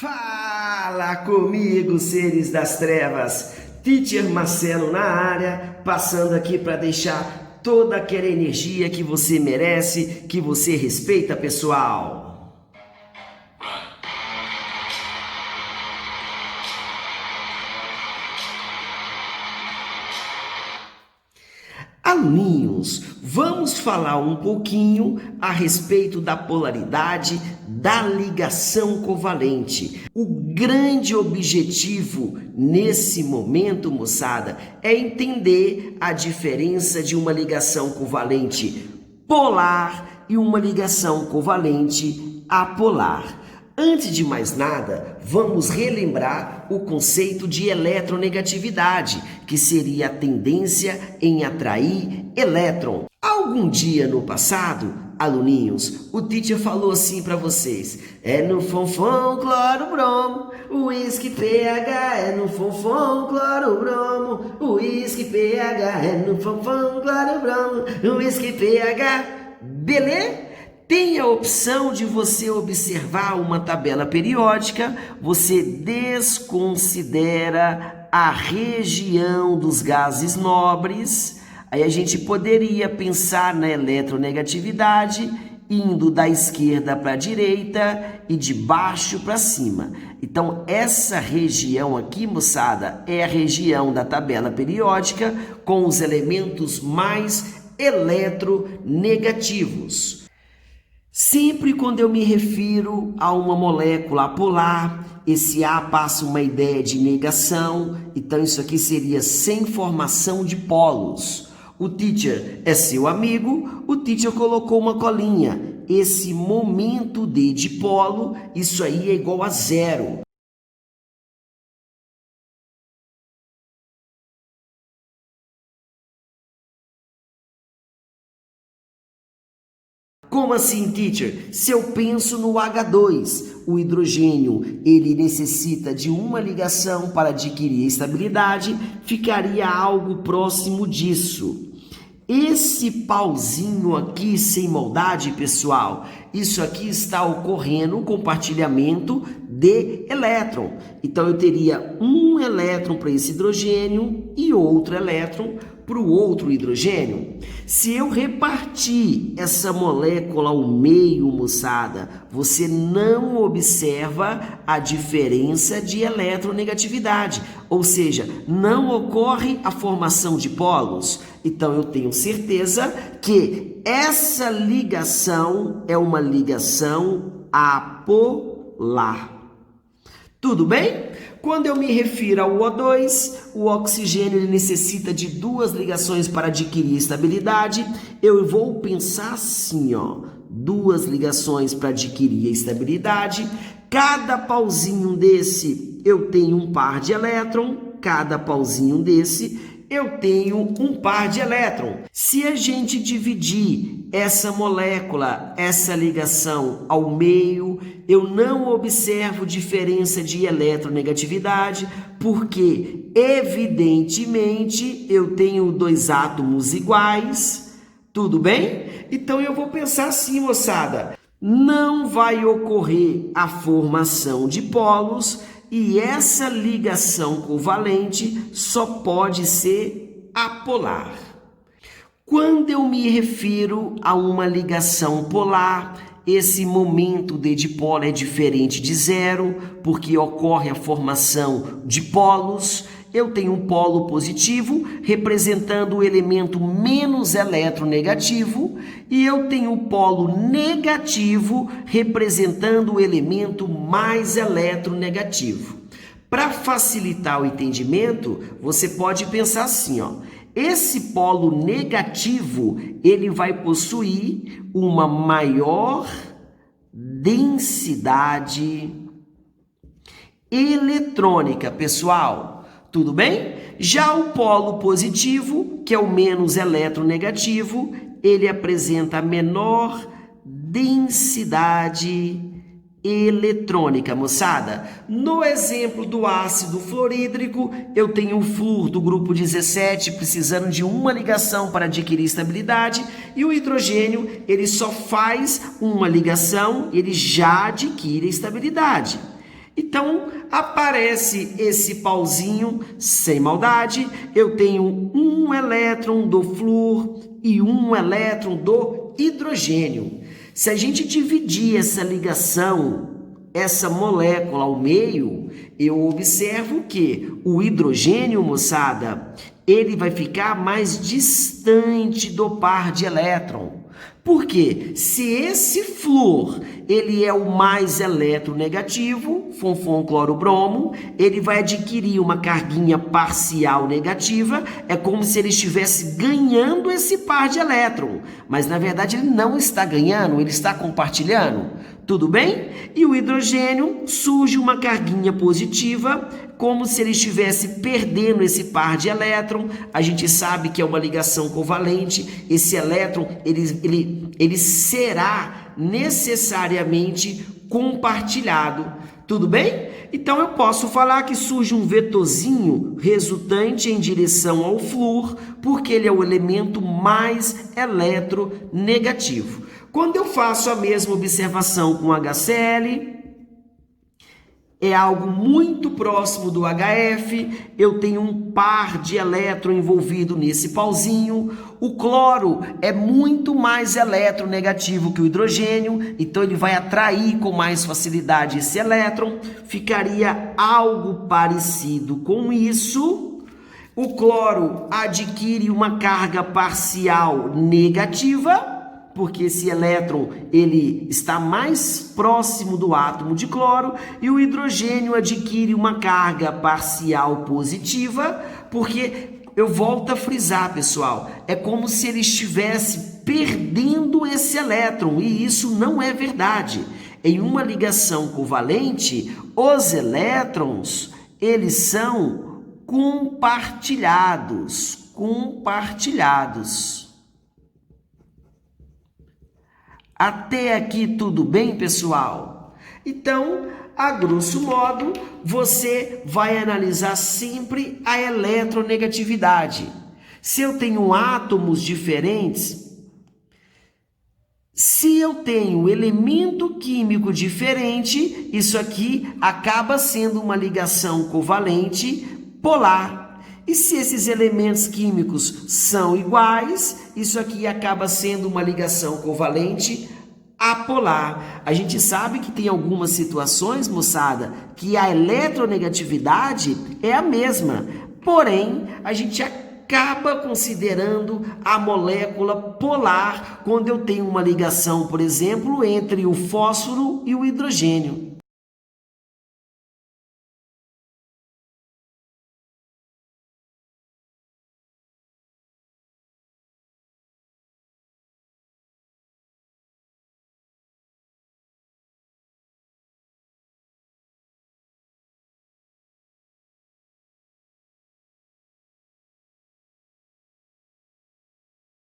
Fala comigo, seres das trevas. Teacher Marcelo na área, passando aqui para deixar toda aquela energia que você merece, que você respeita, pessoal. Aluninhos, vamos falar um pouquinho a respeito da polaridade da ligação covalente. O grande objetivo nesse momento, moçada, é entender a diferença de uma ligação covalente polar e uma ligação covalente apolar. Antes de mais nada, vamos relembrar o conceito de eletronegatividade, que seria a tendência em atrair elétron. Algum dia no passado, aluninhos, o teacher falou assim para vocês: é no fonfon, cloro, bromo, uísque pH, é no fonfon, cloro, bromo, uísque pH, é no fonfon, cloro, bromo, uísque pH, beleza? Tem a opção de você observar uma tabela periódica, você desconsidera a região dos gases nobres, aí a gente poderia pensar na eletronegatividade indo da esquerda para a direita e de baixo para cima. Então essa região aqui, moçada, é a região da tabela periódica com os elementos mais eletronegativos. Sempre quando eu me refiro a uma molécula apolar, esse A passa uma ideia de negação, então isso aqui seria sem formação de polos. O teacher é seu amigo, o teacher colocou uma colinha. Esse momento D de polo, isso aí é igual a zero. Como assim, teacher? Se eu penso no H2, o hidrogênio, ele necessita de uma ligação para adquirir estabilidade, ficaria algo próximo disso. Esse pauzinho aqui sem maldade, pessoal, isso aqui está ocorrendo o compartilhamento de elétron. Então eu teria um elétron para esse hidrogênio e outro elétron para o outro hidrogênio. Se eu repartir essa molécula ao meio, moçada, você não observa a diferença de eletronegatividade, ou seja, não ocorre a formação de polos. Então eu tenho certeza que essa ligação é uma ligação apolar. Tudo bem? Quando eu me refiro ao O2, o oxigênio ele necessita de duas ligações para adquirir estabilidade. Eu vou pensar assim, ó, duas ligações para adquirir a estabilidade. Cada pauzinho desse eu tenho um par de elétron, cada pauzinho desse eu tenho um par de elétron. Se a gente dividir essa molécula, essa ligação ao meio, eu não observo diferença de eletronegatividade, porque evidentemente eu tenho dois átomos iguais, tudo bem? Então eu vou pensar assim, moçada, não vai ocorrer a formação de polos, e essa ligação covalente só pode ser apolar. Quando eu me refiro a uma ligação polar, esse momento D de polo é diferente de zero, porque ocorre a formação de polos. Eu tenho um polo positivo, representando o elemento menos eletronegativo, e eu tenho o polo negativo, representando o elemento mais eletronegativo. Para facilitar o entendimento, você pode pensar assim, ó. Esse polo negativo, ele vai possuir uma maior densidade eletrônica, pessoal. Tudo bem? Já o polo positivo, que é o menos eletronegativo, ele apresenta a menor densidade eletrônica, moçada. No exemplo do ácido fluorídrico, eu tenho um flúor do grupo 17 precisando de uma ligação para adquirir estabilidade, e o hidrogênio, ele só faz uma ligação, ele já adquire estabilidade. Então, aparece esse pauzinho, sem maldade, eu tenho um elétron do flúor e um elétron do hidrogênio. Se a gente dividir essa ligação, essa molécula ao meio, eu observo que o hidrogênio, moçada, ele vai ficar mais distante do par de elétron. Por quê? Se esse flúor, ele é o mais eletronegativo, fonfon cloro bromo, ele vai adquirir uma carguinha parcial negativa, é como se ele estivesse ganhando esse par de elétron, mas na verdade ele não está ganhando, ele está compartilhando, tudo bem? E o hidrogênio surge uma carguinha positiva, como se ele estivesse perdendo esse par de elétron. A gente sabe que é uma ligação covalente, esse elétron ele será necessariamente compartilhado, tudo bem? Então eu posso falar que surge um vetorzinho resultante em direção ao flúor, porque ele é o elemento mais eletronegativo. Quando eu faço a mesma observação com HCl, é algo muito próximo do HF, eu tenho um par de elétron envolvido nesse pauzinho. O cloro é muito mais eletronegativo que o hidrogênio, então ele vai atrair com mais facilidade esse elétron. Ficaria algo parecido com isso. O cloro adquire uma carga parcial negativa, porque esse elétron ele está mais próximo do átomo de cloro, e o hidrogênio adquire uma carga parcial positiva, porque eu volto a frisar, pessoal, é como se ele estivesse perdendo esse elétron, e isso não é verdade. Em uma ligação covalente, os elétrons, eles são compartilhados. Até aqui tudo bem, pessoal? Então, a grosso modo, você vai analisar sempre a eletronegatividade. Se eu tenho átomos diferentes, se eu tenho elemento químico diferente, isso aqui acaba sendo uma ligação covalente polar. E se esses elementos químicos são iguais, isso aqui acaba sendo uma ligação covalente apolar. A gente sabe que tem algumas situações, moçada, que a eletronegatividade é a mesma, porém, a gente acaba considerando a molécula polar quando eu tenho uma ligação, por exemplo, entre o fósforo e o hidrogênio.